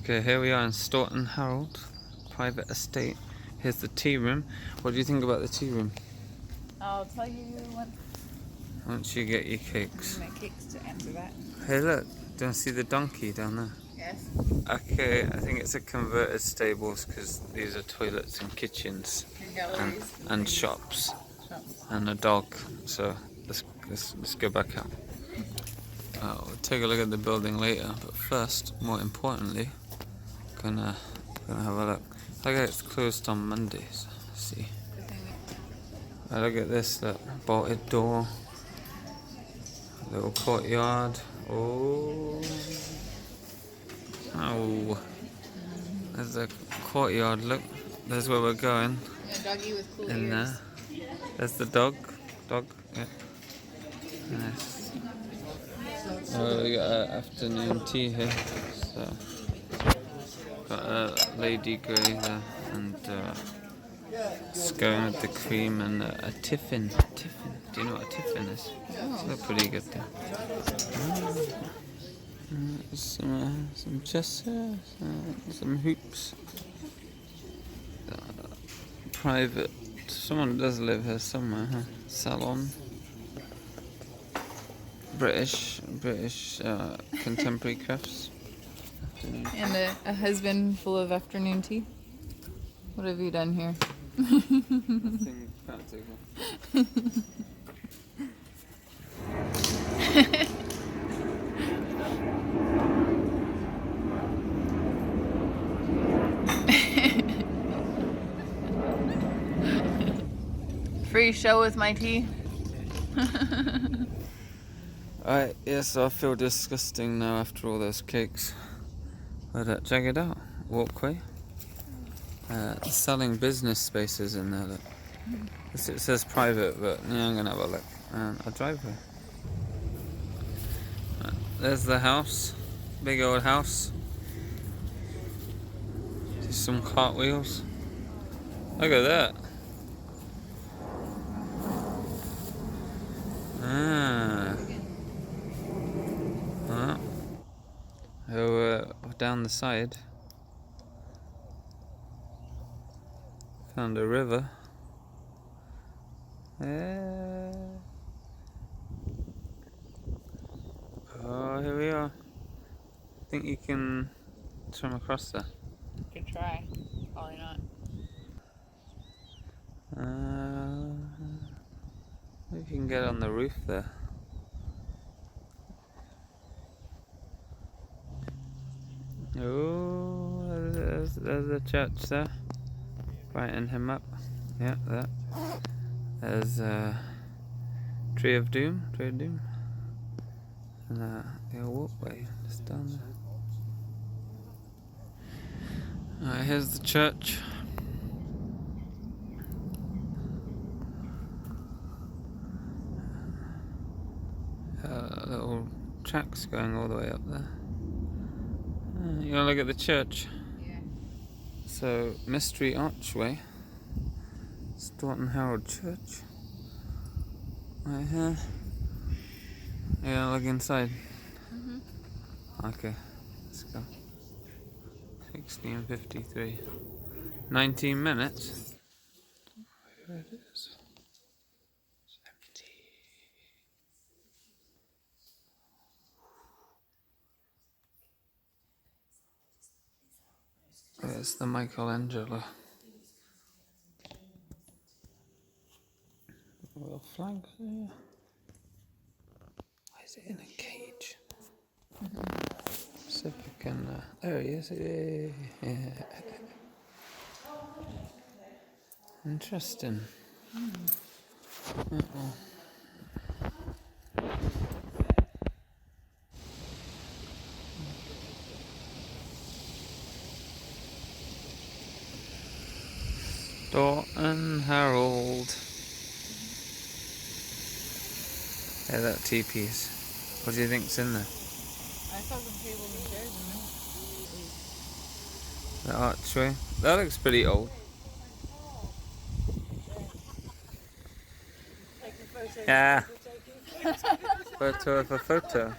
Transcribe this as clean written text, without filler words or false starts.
Okay, here we are in Staunton Harold private estate. Here's the tea room. What do you think about the tea room? I'll tell you once you get your cakes. my cakes to answer that. Hey look, do you see the donkey down there? Yes. Okay, I think it's a converted stables because these are toilets and kitchens and shops and a dog. So let's go back up. We'll take a look at the building later, but first, more importantly, gonna have a look. Look, it's closed on Mondays. Let's see. Look at this, look, bolted door, little courtyard. Oh, there's a courtyard. Look, there's where we're going. A doggy with cool In ears. there, there's the dog. Yeah. Nice. Oh, we got afternoon tea here. So got a Lady Grey there, and scone with the cream and a tiffin. Do you know what a tiffin is? Oh. It's pretty good there. Some chessers, some hoops. Private. Someone does live here somewhere, huh? Salon. British contemporary crafts. And a husband full of afternoon tea. What have you done here? Nothing practical. Free show with my tea. Alright, yes, I feel disgusting now after all those cakes. But check it out, walkway. Selling business spaces in there, look. It says private, but yeah, I'm gonna have a look. And a driveway. There's the house, big old house. Just some cartwheels. Look at that. Down the side, found a river. Oh, here we are. I think you can swim across there. You can try. Probably not. Maybe you can get on the roof there. Oh, there's the church there. Brighten him up. Yeah, that. There's Tree of Doom. And the walkway just down there. Alright, here's the church. Little tracks going all the way up there. You wanna look at the church? Yeah. So, Mystery Archway, Staunton Harold Church, right here. You wanna look inside? Okay, let's go. 16:53. 19 minutes. Here it is. It's empty. There's the Michelangelo. Royal flag there. Why is it in a cage? See if I can. There he is. Yeah. Interesting. Staunton Harold. Yeah, that teepees. What do you think's in there? I saw some tables and chairs in there. The archway. That looks pretty old. Yeah. Photo of a photo.